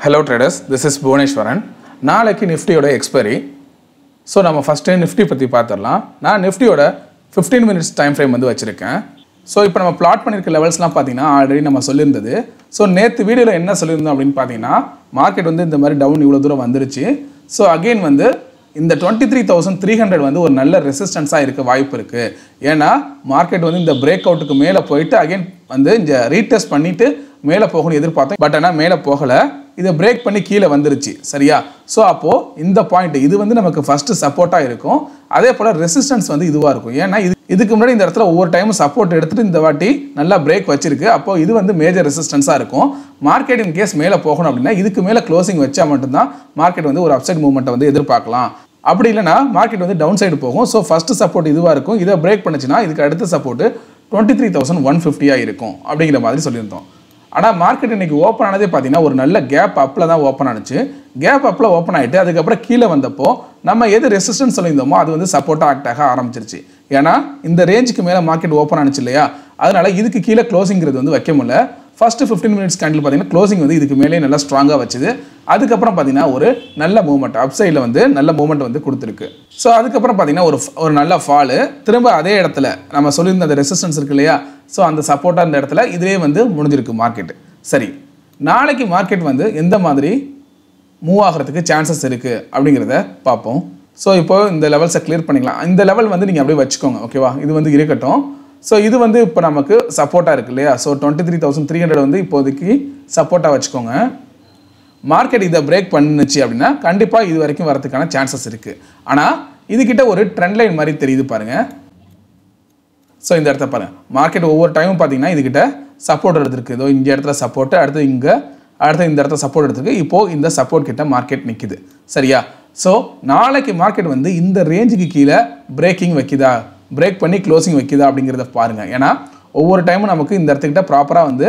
Hello traders, this is Bhuvaneshwaran. நாளைக்கு நிஃப்டியோட expiry. So நம்ம ஃபஸ்ட்டு நிஃப்டி பற்றி பார்த்துடலாம். நான் நிஃப்டியோட 15 மினிட்ஸ் டைம் ஃப்ரேம் வந்து வச்சுருக்கேன். ஸோ இப்போ நம்ம பிளாட் பண்ணியிருக்க லெவல்ஸ்லாம் பார்த்தீங்கன்னா ஆல்ரெடி நம்ம சொல்லியிருந்தது. ஸோ நேற்று வீடியோவில் என்ன சொல்லியிருந்தோம் அப்படின்னு பார்த்தீங்கன்னா மார்க்கெட் வந்து இந்த மாதிரி டவுன் இவ்வளோ தூரம் வந்துருச்சு. ஸோ அகெயின் வந்து இந்த 23,300 வந்து ஒரு நல்ல ரெசிஸ்டன்ஸாக இருக்க வாய்ப்பு இருக்குது. ஏன்னா மார்க்கெட் வந்து இந்த பிரேக் அவுட்டுக்கு மேலே போயிட்டு அகெயின் வந்து இந்த ரீடெஸ்ட் பண்ணிவிட்டு மேலே போகணும்னு எதிர்பார்த்தோம். பட் ஆனால் மேலே போகலை, இதை பிரேக் பண்ணி கீழே வந்துருச்சு. சரியா? ஸோ அப்போது இந்த பாயிண்ட் இது வந்து நமக்கு ஃபஸ்ட்டு சப்போர்ட்டாக இருக்கும். அதே போல் ரெசிஸ்டன்ஸ் வந்து இதுவாக இருக்கும். ஏன்னா இதுக்கு முன்னாடி இந்த இடத்துல ஒவ்வொரு டைமும் சப்போர்ட் எடுத்துகிட்டு இந்த வாட்டி நல்லா பிரேக் வச்சிருக்கு. அப்போது இது வந்து மேஜர் ரெசிஸ்டன்ஸாக இருக்கும். மார்க்கெட் இன் கேஸ் மேலே போகணும் அப்படின்னா இதுக்கு மேலே க்ளோசிங் வச்சா மட்டும்தான் மார்க்கெட் வந்து ஒரு அப்சைட் மூவ்மெண்ட்டை வந்து எதிர்பார்க்கலாம். அப்படி இல்லைனா மார்க்கெட் வந்து டவுன் சைடு போகும். ஸோ ஃபஸ்ட்டு சப்போர்ட் இதுவாக இருக்கும். இதை பிரேக் பண்ணுச்சுன்னா இதுக்கு அடுத்த சப்போர்ட்டு 23,150 இருக்கும் அப்படிங்கிற மாதிரி சொல்லியிருந்தோம். ஆனால் மார்க்கெட் இன்றைக்கி ஓப்பன் ஆனதே பார்த்தீங்கன்னா ஒரு நல்ல கேப் அப்பில் தான் ஓப்பன் ஆனிச்சு. கேப் அப்பில் ஓப்பன் ஆகிட்டு அதுக்கப்புறம் கீழே வந்தப்போ நம்ம எது ரெசிஸ்டன்ஸ் சொல்லியிருந்தோமோ அது வந்து சப்போர்ட்டாக ஆக்ட் ஆக ஆரம்பிச்சிருச்சு. ஏன்னா இந்த ரேஞ்சுக்கு மேலே மார்க்கெட் ஓப்பன் ஆனிச்சு இல்லையா, அதனால் இதுக்கு கீழே க்ளோசிங்கிறது வந்து வைக்க முடியல. ஃபஸ்ட்டு 15 மினிட்ஸ் கேண்டில் பார்த்தீங்கன்னா க்ளோசிங் வந்து இதுக்கு மேலே நல்லா ஸ்ட்ராங்காக வச்சுது. அதுக்கப்புறம் பார்த்தீங்கன்னா ஒரு நல்ல மூவ்மெண்ட் அப் சைடில் வந்து நல்ல மூவ்மெண்ட் வந்து கொடுத்துருக்கு. ஸோ அதுக்கப்புறம் பார்த்தீங்கன்னா ஒரு நல்ல ஃபாலு திரும்ப அதே இடத்துல நம்ம சொல்லியிருந்த அந்த ரெசிஸ்டன்ஸ் இருக்கு இல்லையா, ஸோ அந்த சப்போர்ட்டாக இந்த இடத்துல இதிலே வந்து முடிஞ்சிருக்கு மார்க்கெட்டு. சரி, நாளைக்கு மார்க்கெட் வந்து எந்த மாதிரி மூவ் ஆகிறதுக்கு சான்சஸ் இருக்குது அப்படிங்கிறத பார்ப்போம். ஸோ இப்போ இந்த லெவல்ஸை கிளியர் பண்ணிக்கலாம். இந்த லெவல் வந்து நீங்கள் அப்படியே வச்சுக்கோங்க, ஓகேவா? இது வந்து இருக்கட்டும். ஸோ இது வந்து இப்போ நமக்கு சப்போர்ட்டாக இருக்குது இல்லையா. ஸோ 23,300 வந்து இப்போதைக்கு சப்போர்ட்டாக வச்சுக்கோங்க. மார்க்கெட் இதை பிரேக் பண்ணுச்சு அப்படின்னா கண்டிப்பாக இது வரைக்கும் வரதுக்கான சான்சஸ் இருக்குது. ஆனால் இதுக்கிட்ட ஒரு ட்ரெண்ட் லைன் மாதிரி தெரியுது பாருங்கள். ஸோ இந்த இடத்த பாருங்கள், மார்க்கெட் ஒவ்வொரு டைமும் பார்த்தீங்கன்னா இதுக்கிட்ட சப்போர்ட் எடுத்துருக்கு. இதோ இந்த இடத்துல சப்போர்ட்டு, அடுத்து இங்கே, அடுத்து இந்த இடத்துல சப்போர்ட் எடுத்துருக்கு. இப்போது இந்த சப்போர்ட் கிட்ட மார்க்கெட் நிற்கிது. சரியா? ஸோ நாளைக்கு மார்க்கெட் வந்து இந்த ரேஞ்சுக்கு கீழே பிரேக்கிங் வைக்குதா, பிரேக் பண்ணி க்ளோசிங் வைக்குதா அப்படிங்கிறத பாருங்கள். ஏன்னா ஒவ்வொரு டைமும் நமக்கு இந்த இடத்துக்கிட்ட ப்ராப்பராக வந்து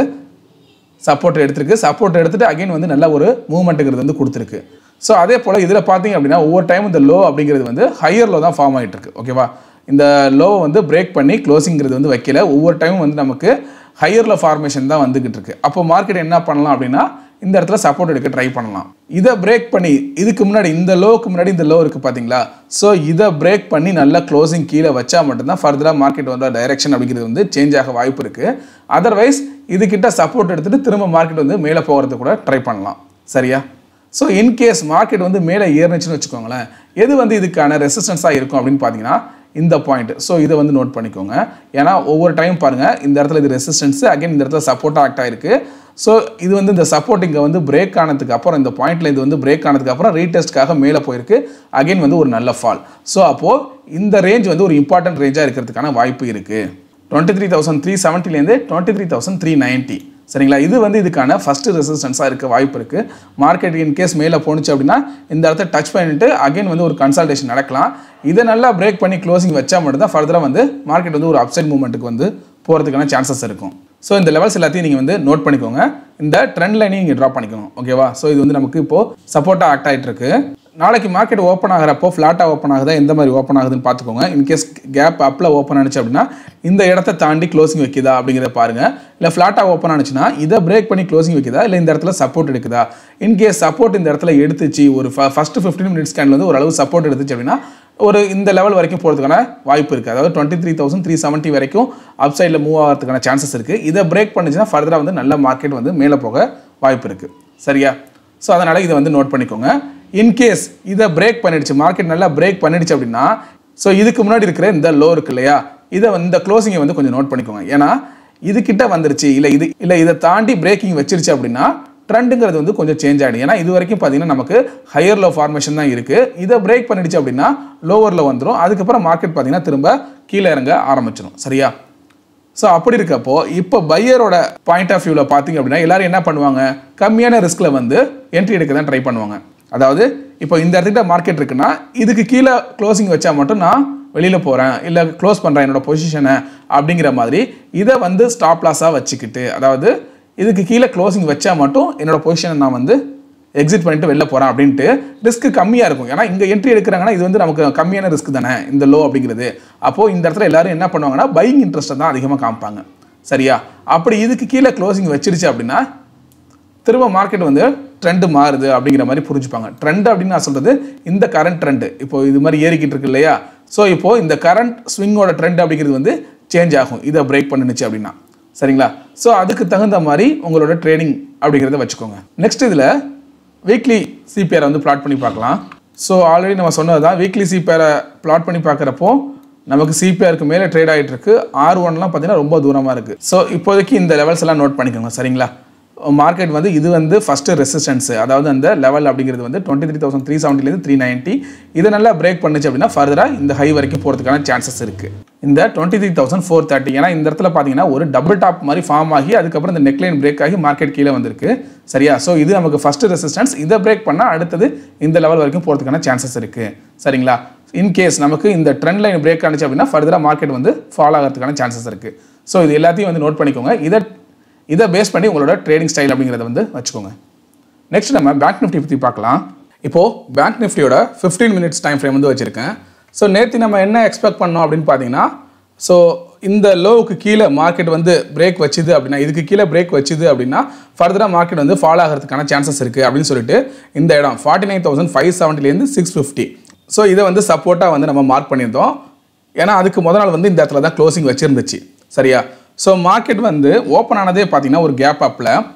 சப்போர்ட் எடுத்துருக்கு. சப்போர்ட் எடுத்துகிட்டு அகைன் வந்து நல்ல ஒரு மூவ்மெண்ட்டுங்கிறது வந்து கொடுத்துருக்கு. ஸோ அதே போல் இதில் பார்த்தீங்க அப்படின்னா ஒவ்வொரு டைமும் இந்த லோ அப்படிங்கிறது வந்து ஹையர் லோ தான் ஃபார்ம் ஆகிட்டு இருக்கு. ஓகேவா? இந்த லோ வந்து பிரேக் பண்ணி க்ளோசிங்கிறது வந்து வைக்கல. ஒவ்வொரு டைமும் வந்து நமக்கு ஹையர் லோ ஃபார்மேஷன் தான் வந்துகிட்டு இருக்கு. அப்போ மார்க்கெட் என்ன பண்ணலாம் அப்படின்னா இந்த இடத்துல சப்போர்ட் எடுக்க ட்ரை பண்ணலாம். இதை பிரேக் பண்ணி இதுக்கு முன்னாடி இந்த லோவுக்கு முன்னாடி இந்த லோ இருக்குது பார்த்தீங்களா, ஸோ இதை பிரேக் பண்ணி நல்லா க்ளோசிங் கீழே வச்சா மட்டும்தான் ஃபர்தராக மார்க்கெட் வந்து டைரெக்ஷன் அப்படிங்கிறது வந்து சேஞ்ச் ஆக வாய்ப்பு இருக்குது. அதர்வைஸ் இதுக்கிட்ட சப்போர்ட் எடுத்துகிட்டு திரும்ப மார்க்கெட் வந்து மேலே போகிறது கூட ட்ரை பண்ணலாம். சரியா? ஸோ இன்கேஸ் மார்க்கெட் வந்து மேலே ஏறினுச்சுன்னு வச்சுக்கோங்களேன், எது வந்து இதுக்கான ரெசிஸ்டன்ஸாக இருக்கும் அப்படின்னு பார்த்தீங்கன்னா இந்த பாயிண்ட். ஸோ இதை வந்து நோட் பண்ணிக்கோங்க. ஏன்னா ஒவ்வொரு டைம் பாருங்கள் இந்த இடத்துல இது ரெசிஸ்டன்ஸு, அகைன் இந்த இடத்துல சப்போர்ட்டாக ஆக்ட் ஆகிருக்கு. ஸோ இது வந்து இந்த சப்போர்ட் இங்கே வந்து பிரேக் ஆனதுக்கு அப்புறம் இந்த பாயிண்டில் இது வந்து பிரேக் ஆனதுக்கு அப்புறம் ரீடெஸ்ட்காக மேலே போயிருக்கு. அகைன் வந்து ஒரு நல்ல ஃபால். ஸோ அப்போது இந்த ரேஞ்ச் வந்து ஒரு இம்பார்ட்டன்ட் ரேஞ்சாக இருக்கிறதுக்கான வாய்ப்பு இருக்குது. 23,370லேருந்து 23,390. சரிங்களா? இது வந்து இதுக்கான ஃபஸ்ட்டு ரெசிஸ்டன்ஸாக இருக்க வாய்ப்பு இருக்குது. மார்க்கெட் இன் கேஸ் மேலே போணுச்சு அப்படின்னா இந்த இடத்த டச் பண்ணிட்டு அகைன் வந்து ஒரு கன்சல்டேஷன் நடக்கலாம். இதை நல்லா பிரேக் பண்ணி க்ளோசிங் வச்சா மட்டும் தான் ஃபர்தராக வந்து மார்க்கெட் வந்து ஒரு அப்சைட் மூவ்மெண்ட்டுக்கு வந்து போகிறதுக்கான சான்சஸ் இருக்கும். ஸோ இந்த லெவல்ஸ் எல்லாத்தையும் நீங்கள் வந்து நோட் பண்ணிக்கோங்க. இந்த ட்ரெண்ட் லைனையும் நீங்கள் ட்ராப் பண்ணிக்கோங்க. ஓகேவா? ஸோ இது வந்து நமக்கு இப்போது சப்போர்ட்டாக ஆக்ட் ஆகிட்டு இருக்கு. நாளைக்கு மார்க்கெட் ஓப்பன் ஆகிறப்போ ஃப்ளாட்டாக ஓப்பன் ஆகுதா, எந்த மாதிரி ஓப்பன் ஆகுதுன்னு பார்த்துக்கோங்க. இன்கேஸ் கேப் அப்பில் ஓப்பன் ஆனிச்சு அப்படின்னா இந்த இடத்த தாண்டி க்ளோசிங் வைக்குதா அப்படிங்கிறத பாருங்கள். இல்லை ஃப்ளாட்டாக ஓப்பன் ஆனிச்சுன்னா இதை பிரேக் பண்ணி க்ளோசிங் வைக்குதா, இல்லை இந்த இடத்துல சப்போர்ட் எடுக்குதா. இன்கேஸ் சப்போர்ட் இந்த இடத்துல எடுத்துச்சு, ஒரு ஃபஸ்ட்டு 15 மினிட்ஸ் கேண்டில் வந்து ஓரளவு சப்போர்ட் எடுத்துச்சு அப்படின்னா ஒரு இந்த லெவல் வரைக்கும் போகிறதுக்கான வாய்ப்பு இருக்குது. அதாவது 23,370 வரைக்கும் அப் சைடில் மூவ் ஆகிறதுக்கான சான்சஸ் இருக்குது. இதை பிரேக் பண்ணிச்சுன்னா ஃபர்தராக வந்து நல்ல மார்க்கெட் வந்து மேலே போக வாய்ப்பு இருக்குது. சரியா? ஸோ அதனால் இதை வந்து நோட் பண்ணிக்கோங்க. இன்கேஸ் இதை பிரேக் பண்ணிடுச்சு, மார்க்கெட் நல்லா பிரேக் பண்ணிடுச்சு அப்படின்னா ஸோ இதுக்கு முன்னாடி இருக்கிற இந்த லோ இருக்கு இல்லையா, இதை வந்து இந்த க்ளோசிங்கை வந்து கொஞ்சம் நோட் பண்ணிக்கோங்க. ஏன்னா இதுக்கிட்ட வந்துருச்சு, இல்லை இதை தாண்டி பிரேக்கிங் வச்சிருச்சு அப்படின்னா ட்ரெண்டுங்கிறது வந்து கொஞ்சம் சேஞ்ச் ஆகிடும். ஏன்னா இது வரைக்கும் பார்த்தீங்கன்னா நமக்கு ஹையர் லோ ஃபார்மேஷன் தான் இருக்குது. இதை பிரேக் பண்ணிடுச்சு அப்படின்னா லோவரில் வந்துடும். அதுக்கப்புறம் மார்க்கெட் பார்த்தீங்கன்னா திரும்ப கீழே இறங்க ஆரம்பிச்சிடும். சரியா? ஸோ அப்படி இருக்கப்போ இப்போ பையரோட பாயிண்ட் ஆஃப் வியூவில் பார்த்தீங்க அப்படின்னா எல்லாரும் என்ன பண்ணுவாங்க, கம்மியான ரிஸ்கில் வந்து என்ட்ரி எடுக்க தான் ட்ரை பண்ணுவாங்க. அதாவது இப்போ இந்த இடத்துக்கிட்ட மார்க்கெட் இருக்குன்னா இதுக்கு கீழே க்ளோசிங் வச்சா மட்டும் நான் வெளியில் போகிறேன், இல்லை க்ளோஸ் பண்ணுறேன் என்னோடய பொசிஷனை அப்படிங்கிற மாதிரி இதை வந்து ஸ்டாப் லாஸாக வச்சுக்கிட்டு, அதாவது இதுக்கு கீழே க்ளோசிங் வச்சா மட்டும் என்னோடய பொசிஷனை நான் வந்து எக்ஸிட் பண்ணிட்டு வெளில போகிறேன் அப்படின்ட்டு ரிஸ்க் கம்மியாக இருக்கும். ஏன்னா இங்கே என்ட்ரி எடுக்கிறாங்கன்னா இது வந்து நமக்கு கம்மியான ரிஸ்க் தானே இந்த லோ அப்படிங்கிறது. அப்போது இந்த இடத்துல எல்லாரும் என்ன பண்ணுவாங்கன்னா பையிங் இன்ட்ரெஸ்ட்டை தான் அதிகமாக காமிப்பாங்க. சரியா? அப்படி இதுக்கு கீழே க்ளோசிங் வச்சிருச்சு அப்படின்னா திரும்ப மார்க்கெட் வந்து ட்ரெண்ட் மாறுது அப்படிங்கிற மாதிரி புரிஞ்சுப்பாங்க. ட்ரெண்ட் அப்படின்னு நான் சொல்கிறது இந்த கரண்ட் ட்ரெண்ட் இப்போ இது மாதிரி ஏறிக்கிட்டு இருக்கு இல்லையா? ஸோ இப்போது இந்த கரண்ட் ஸ்விங்கோட ட்ரெண்ட் அப்படிங்கிறது வந்து சேஞ்ச் ஆகும் இதை பிரேக் பண்ணுச்சு அப்படின்னா. சரிங்களா? ஸோ அதுக்கு தகுந்த மாதிரி உங்களோட ட்ரேடிங் அப்படிங்கிறத வச்சுக்கோங்க. நெக்ஸ்ட் இதில் வீக்லி சிபிஆரை வந்து பிளாட் பண்ணி பார்க்கலாம். ஸோ ஆல்ரெடி நம்ம சொன்னது தான், வீக்லி சிபிஆரை பிளாட் பண்ணி பார்க்குறப்போ நமக்கு சிபிஆருக்கு மேலே ட்ரேட் ஆகிட்டு இருக்கு. R1லாம் பார்த்தீங்கன்னா ரொம்ப தூரமாக இருக்குது. ஸோ இப்போதைக்கு இந்த லெவல்ஸ் எல்லாம் நோட் பண்ணிக்கோங்க. சரிங்களா? மார்க்கெட் வந்து இது வந்து ஃபஸ்ட்டு ரெசிஸ்டன்ஸ், அதாவது அந்த லெவல் அப்படிங்கிறது வந்து 23,370 390. இதை நல்லா பிரேக் பண்ணுச்சு அப்படின்னா ஃபர்தராக இந்த ஹை வரைக்கும் போகிறதுக்கான சான்சஸ் இருக்குது. இந்த 23,430, ஏன்னா இந்த இடத்துல பார்த்தீங்கன்னா ஒரு டபுள் டாப் மாதிரி ஃபார்ம் ஆகி அதுக்கப்புறம் இந்த நெக்லைன் பிரேக் ஆகி மார்க்கெட் கீழே வந்திருக்கு. சரியா? ஸோ இது நமக்கு ஃபஸ்ட்டு ரெசிஸ்டன்ஸ். இதை பிரேக் பண்ணால் அடுத்தது இந்த லெவல் வரைக்கும் போகிறதுக்கான சான்சஸ் இருக்குது. சரிங்களா? இன்கேஸ் நமக்கு இந்த ட்ரெண்ட் லைன் பிரேக் ஆனிச்சு அப்படின்னா ஃபர்தராக மார்க்கெட் வந்து ஃபாலோ ஆகிறதுக்கான சான்சஸ் இருக்குது. ஸோ இது எல்லாத்தையும் வந்து நோட் பண்ணிக்கோங்க. இதை பேஸ் பண்ணி உங்களோட ட்ரேடிங் ஸ்டைல் அப்படிங்கிறத வந்து வச்சுக்கோங்க. நெக்ஸ்ட் நம்ம பேங்க் நிஃப்டி பற்றி பார்க்கலாம். இப்போது பேங்க் நிஃப்டியோட 15 மினிட்ஸ் டைம் ஃப்ரேம் வந்து வச்சுருக்கேன். ஸோ நேற்று நம்ம என்ன எக்ஸ்பெக்ட் பண்ணோம் அப்படின்னு பார்த்தீங்கன்னா, ஸோ இந்த லோவுக்கு கீழே மார்க்கெட் வந்து பிரேக் வச்சுது அப்படின்னா, இதுக்கு கீழே பிரேக் வச்சுது அப்படின்னா ஃபர்தராக மார்க்கெட் வந்து ஃபாலோ ஆகிறதுக்கான சான்சஸ் இருக்குது அப்படின்னு சொல்லிட்டு இந்த இடம் 49,570 650. ஸோ இதை வந்து சப்போர்ட்டாக வந்து நம்ம மார்க் பண்ணியிருந்தோம். ஏன்னா அதுக்கு முதல் நாள் வந்து இந்த இடத்துல தான் க்ளோசிங் வச்சுருந்துச்சு. சரியா? ஸோ மார்க்கெட் வந்து ஓப்பன் ஆனதே பார்த்தீங்கன்னா ஒரு கேப் அப்பில்.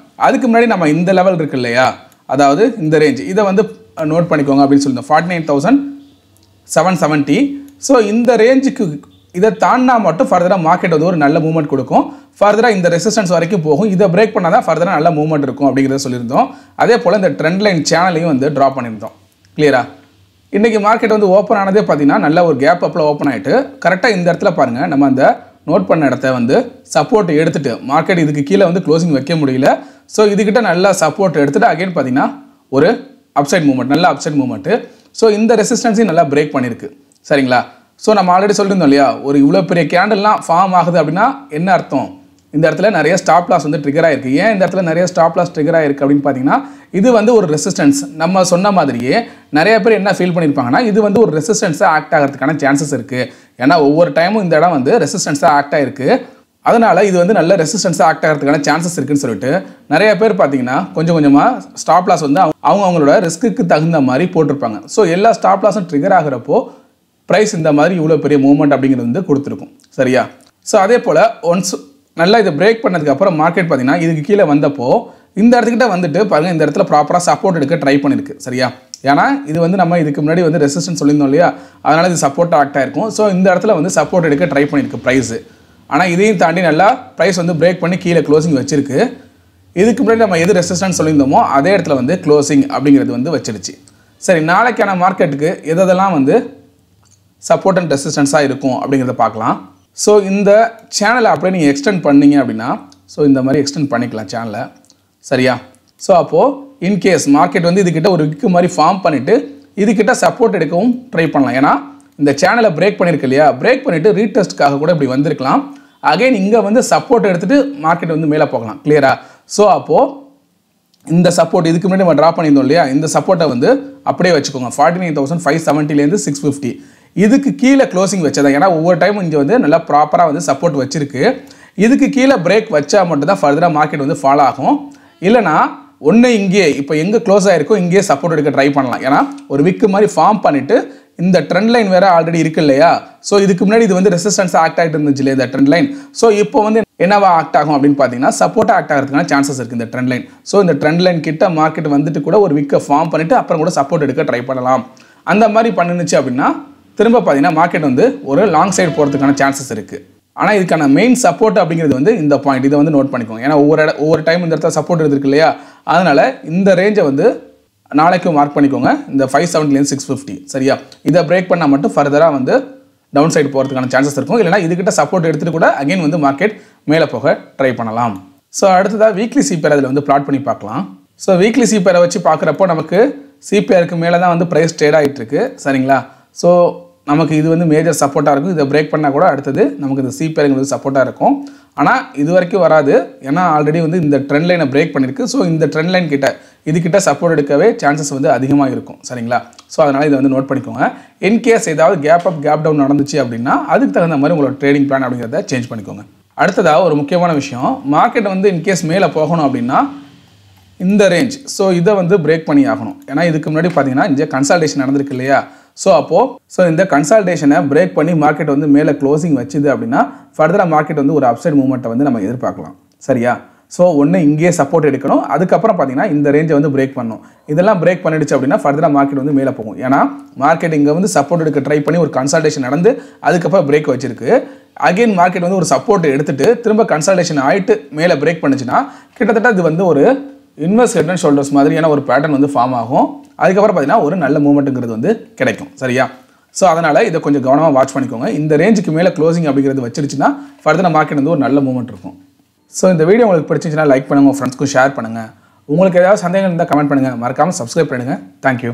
அதுக்கு முன்னாடி நம்ம இந்த லெவல் இருக்கு இல்லையா, அதாவது இந்த ரேஞ்ச், இதை வந்து நோட் பண்ணிக்கோங்க அப்படின்னு சொல்லியிருந்தோம் 49,770. ஸோ இந்த ரேஞ்சுக்கு இதை தாண்டினா மட்டும் ஃபர்தராக மார்க்கெட் வந்து ஒரு நல்ல மூவ்மெண்ட் கொடுக்கும். ஃபர்தராக இந்த ரெசிஸ்டன்ஸ் வரைக்கும் போகும். இதை பிரேக் பண்ணால் தான் ஃபர்தராக நல்ல மூவ்மெண்ட் இருக்கும் அப்படிங்கிறத சொல்லியிருந்தோம். அதே போல் இந்த ட்ரெண்ட் லைன் சேனலையும் வந்து ட்ரா பண்ணியிருந்தோம். கிளியரா? இன்றைக்கி மார்க்கெட் வந்து ஓப்பன் ஆனதே பார்த்தீங்கன்னா நல்ல ஒரு கேப் அப்பில் ஓப்பன் ஆகிட்டு கரெக்டாக இந்த இடத்துல பாருங்கள், நம்ம அந்த நோட் பண்ண இடத்த வந்து சப்போர்ட் எடுத்துகிட்டு மார்க்கெட் இதுக்கு கீழே வந்து க்ளோசிங் வைக்க முடியல. ஸோ இதுக்கிட்ட நல்லா சப்போர்ட் எடுத்துகிட்டு அகைன் பார்த்தீங்கன்னா ஒரு அப்சைட் மூவ்மெண்ட், நல்ல அப்சைட் மூவ்மெண்ட்டு. ஸோ இந்த ரெசிஸ்டன்ஸையும் நல்லா பிரேக் பண்ணியிருக்கு. சரிங்களா? ஸோ நம்ம ஆல்ரெடி சொல்லியிருந்தோம் இல்லையா, ஒரு இவ்வளோ பெரிய கேண்டல்லாம் ஃபார்ம் ஆகுது அப்படின்னா என்ன அர்த்தம்? இந்த இடத்துல நிறைய ஸ்டாப் லாஸ் வந்து ட்ரிகர் ஆகிருக்கு. ஏன் இந்த இடத்துல நிறைய ஸ்டாப் லாஸ் ட்ரிகர் ஆகிருக்கு அப்படின்னு பார்த்தீங்கன்னா, இது வந்து ஒரு ரெசிஸ்டன்ஸ். நம்ம சொன்ன மாதிரியே நிறைய பேர் என்ன ஃபீல் பண்ணியிருப்பாங்கன்னா, இது வந்து ஒரு ரெசிஸ்டன்ஸாக ஆக்ட் ஆகிறதுக்கான சான்சஸ் இருக்குது. ஏன்னா ஒவ்வொரு டைமும் இந்த இடம் வந்து ரெசிஸ்டன்ஸாக ஆக்ட் ஆகிருக்கு. அதனால் இது வந்து நல்ல ரெசிஸ்டன்ஸாக ஆக்ட் ஆகிறதுக்கான சான்சஸ் இருக்குன்னு சொல்லிட்டு நிறைய பேர் பார்த்தீங்கன்னா கொஞ்சம் கொஞ்சமாக ஸ்டாப் லாஸ் வந்து அவங்களோட ரிஸ்க்கு தகுந்த மாதிரி போட்டிருப்பாங்க. ஸோ எல்லா ஸ்டாப் லாஸும் ட்ரிகர் ஆகிறப்போ ப்ரைஸ் இந்த மாதிரி இவ்வளோ பெரிய மூவ்மெண்ட் அப்படிங்கிறது வந்து கொடுத்துருக்கும். சரியா? ஸோ அதே போல் ஒன்ஸ் நல்லா இதை பிரேக் பண்ணதுக்கப்புறம் மார்க்கெட் பார்த்தீங்கன்னா இதுக்கு கீழே வந்தப்போ இந்த இடத்துக்கிட்ட வந்துட்டு பாருங்கள், இந்த இடத்துல ப்ராப்பராக சப்போர்ட் எடுக்க ட்ரை பண்ணியிருக்கு. சரியா? ஏன்னா இது வந்து நம்ம இதுக்கு முன்னாடி வந்து ரெசிஸ்டன்ஸ் சொல்லியிருந்தோம் இல்லையா, அதனால் இது சப்போர்ட்டாக ஆக்ட் ஆகிருக்கும். ஸோ இந்த இடத்துல வந்து சப்போர்ட் எடுக்க ட்ரை பண்ணியிருக்கு ப்ரைஸு. ஆனால் இதையும் தாண்டி நல்லா ப்ரைஸ் வந்து பிரேக் பண்ணி கீழே க்ளோசிங் வச்சிருக்கு. இதுக்கு முன்னாடி நம்ம எது ரெசிஸ்டன்ஸ் சொல்லியிருந்தோமோ அதே இடத்துல வந்து க்ளோசிங் அப்படிங்கிறது வந்து வச்சிருச்சு. சரி, நாளைக்கான மார்க்கெட்டுக்கு எதெல்லாம் வந்து சப்போர்ட் அண்ட் ரெசிஸ்டன்ஸாக இருக்கும் அப்படிங்கிறத பார்க்கலாம். ஸோ இந்த சேனலை அப்படியே நீங்கள் எக்ஸ்டெண்ட் பண்ணிங்க அப்படின்னா, ஸோ இந்த மாதிரி எக்ஸ்டெண்ட் பண்ணிக்கலாம் சேனலை. சரியா? ஸோ அப்போது இன்கேஸ் மார்க்கெட் வந்து இதுக்கிட்ட ஒரு விக்கு மாதிரி ஃபார்ம் பண்ணிவிட்டு இதுக்கிட்ட சப்போர்ட் எடுக்கவும் ட்ரை பண்ணலாம். ஏன்னா இந்த சேனலை பிரேக் பண்ணியிருக்கு இல்லையா, பிரேக் பண்ணிவிட்டு ரீடெஸ்ட்டுக்காக கூட இப்படி வந்திருக்கலாம். அகைன் இங்கே வந்து சப்போர்ட் எடுத்துகிட்டு மார்க்கெட் வந்து மேலே போகலாம். கிளியரா? ஸோ அப்போது இந்த சப்போர்ட் இதுக்கு முன்னாடி நம்ம ட்ரா பண்ணியிருந்தோம் இல்லையா, இந்த சப்போர்ட்டை வந்து அப்படியே வச்சுக்கோங்க 49,570 650. இதுக்கு கீழே க்ளோசிங் வச்சதா. ஏன்னா ஒவ்வொரு டைமும் இங்கே வந்து நல்லா ப்ராப்பராக வந்து சப்போர்ட் வச்சிருக்கு. இதுக்கு கீழே பிரேக் வச்சா மட்டும் தான் ஃபர்தராக மார்க்கெட் வந்து ஃபாலோ ஆகும். இல்லைனா ஒன்று இங்கே இப்போ எங்கே க்ளோஸ் ஆகிருக்கோ இங்கேயே சப்போர்ட் எடுக்க ட்ரை பண்ணலாம். ஏன்னா ஒரு விக்கு மாதிரி ஃபார்ம் பண்ணிவிட்டு இந்த ட்ரெண்ட் லைன் வேறு ஆல்ரெடி இருக்கு இல்லையா. ஸோ இதுக்கு முன்னாடி இது வந்து ரெசிஸ்டன்ஸ் ஆக்ட் ஆகிட்டு இருந்துச்சு இல்லையா இந்த ட்ரெண்ட் லைன். ஸோ இப்போ வந்து என்னவா ஆக்ட் ஆகும் அப்படின்னு பார்த்தீங்கன்னா சப்போர்ட்டாக ஆக்ட் ஆகிறதுக்கான சான்சஸ் இருக்குது இந்த ட்ரெண்ட் லைன். ஸோ இந்த ட்ரெண்ட் லைன் கிட்ட மார்க்கெட் வந்துட்டு கூட ஒரு விக்கை ஃபார்ம் பண்ணிவிட்டு அப்புறம் கூட சப்போர்ட் எடுக்க ட்ரை பண்ணலாம். அந்த மாதிரி பண்ணுச்சு அப்படின்னா திரும்ப பார்த்தீங்கன்னா மார்க்கெட் வந்து ஒரு லாங் சைடு போகிறதுக்கான சான்சஸ் இருக்குது. ஆனால் இதுக்கான மெயின் சப்போர்ட் அப்படிங்கிறது வந்து இந்த பாயிண்ட், இதை வந்து நோட் பண்ணிக்கோங்க. ஏன்னா ஒவ்வொரு டைம் இந்த இடத்துல சப்போர்ட் இருக்கு இல்லையா, அதனால் இந்த ரேஞ்சை வந்து நாளைக்கும் மார்க் பண்ணிக்கோங்க, இந்த 570 650. சரியா? இதை பிரேக் பண்ணால் மட்டும் ஃபர்தராக வந்து டவுன் சைடு போகிறதுக்கான சான்சஸ் இருக்கும். இல்லைனா இதுக்கிட்ட சப்போர்ட் எடுத்துகிட்டு கூட அகைன் வந்து மார்க்கெட் மேலே போக ட்ரை பண்ணலாம். ஸோ அடுத்ததாக வீக்லி சிபிஆர் அதில் வந்து பிளாட் பண்ணி பார்க்கலாம். ஸோ வீக்லி சிபிஆரை வச்சு பார்க்குறப்போ நமக்கு சிபிஆருக்கு மேலே தான் வந்து ப்ரைஸ் ட்ரேட் ஆகிட்டு இருக்கு. சரிங்களா? ஸோ நமக்கு இது வந்து மேஜர் சப்போர்ட்டாக இருக்கும். இதை பிரேக் பண்ணால் கூட அடுத்தது நமக்கு இந்த சிபிஆருக்கு வந்து சப்போர்ட்டாக இருக்கும். ஆனால் இது வரைக்கும் வராது. ஏன்னா ஆல்ரெடி வந்து இந்த ட்ரெண்ட் லைனை பிரேக் பண்ணியிருக்கு. ஸோ இந்த ட்ரெண்ட் லைன் கிட்ட இதுக்கிட்ட சப்போர்ட் எடுக்கவே சான்சஸ் வந்து அதிகமாக இருக்கும். சரிங்களா? ஸோ அதனால் இதை வந்து நோட் பண்ணிக்கோங்க. இன்கேஸ் ஏதாவது கேப் அப் கேப் டவுன் நடந்துச்சு அப்படின்னா அதுக்கு தகுந்த மாதிரி உங்களோட ட்ரேடிங் பிளான் அப்படிங்கிறத சேஞ்ச் பண்ணிக்கோங்க. அடுத்ததாக ஒரு முக்கியமான விஷயம், மார்க்கெட் வந்து இன்கேஸ் மேலே போகணும் அப்படின்னா இந்த ரேஞ்ச். ஸோ இதை வந்து பிரேக் பண்ணி ஆகணும். ஏன்னா இதுக்கு முன்னாடி பார்த்தீங்கன்னா இங்கே கன்சல்டேஷன் நடந்திருக்கு இல்லையா? ஸோ இந்த கன்சல்டேஷனை பிரேக் பண்ணி மார்க்கெட் வந்து மேலே க்ளோசிங் வச்சுது அப்படின்னா ஃபர்தராக மார்க்கெட் வந்து ஒரு அப்சைட் மூவ்மெண்ட்டை வந்து நம்ம எதிர்பார்க்கலாம். சரியா? ஸோ ஒன்று இங்கேயே சப்போர்ட் எடுக்கணும். அதுக்கப்புறம் பார்த்தீங்கன்னா இந்த ரேஞ்சை வந்து பிரேக் பண்ணணும். இதெல்லாம் பிரேக் பண்ணிடுச்சு அப்படின்னா ஃபர்தராக மார்க்கெட் வந்து மேலே போகும். ஏன்னா மார்க்கெட் இங்கே வந்து சப்போர்ட் எடுக்க ட்ரை பண்ணி ஒரு கன்சல்டேஷன் நடந்து அதுக்கப்புறம் பிரேக் வச்சிருக்கு. அகெயின் மார்க்கெட் வந்து ஒரு சப்போர்ட் எடுத்துட்டு திரும்ப கன்சல்டேஷன் ஆகிட்டு மேலே பிரேக் பண்ணுச்சுன்னா கிட்டத்தட்ட இது வந்து ஒரு இன்வெர்ஸ் ஹெட் அண்ட் ஷோல்டர்ஸ் மாதிரியான ஒரு பேட்டர்ன் வந்து ஃபார்ம் ஆகும். அதுக்கப்புறம் பார்த்தீங்கன்னா ஒரு நல்ல மூவ்மெண்ட்டுங்கிறது வந்து கிடைக்கும். சரியா? ஸோ அதனால் இதை கொஞ்சம் கவனமாக வாட்ச் பண்ணிக்கோங்க. இந்த ரேஞ்சுக்கு மேலே க்ளோசிங் அப்படிங்கிறது வச்சிருச்சுன்னா ஃபர்தராக மார்க்கெட் வந்து ஒரு நல்ல மூவ்மெண்ட் இருக்கும். ஸோ இந்த வீடியோ உங்களுக்கு பிடிச்சிச்சுன்னா லைக் பண்ணுங்கள், உங்கள் ஃப்ரெண்ட்ஸ்க்கும் ஷேர் பண்ணுங்கள். உங்களுக்கு ஏதாவது சந்தேகம் இருந்தால் கமெண்ட் பண்ணுங்கள். மறக்காமல் சப்ஸ்கிரைப் பண்ணுங்கள். தேங்க்யூ.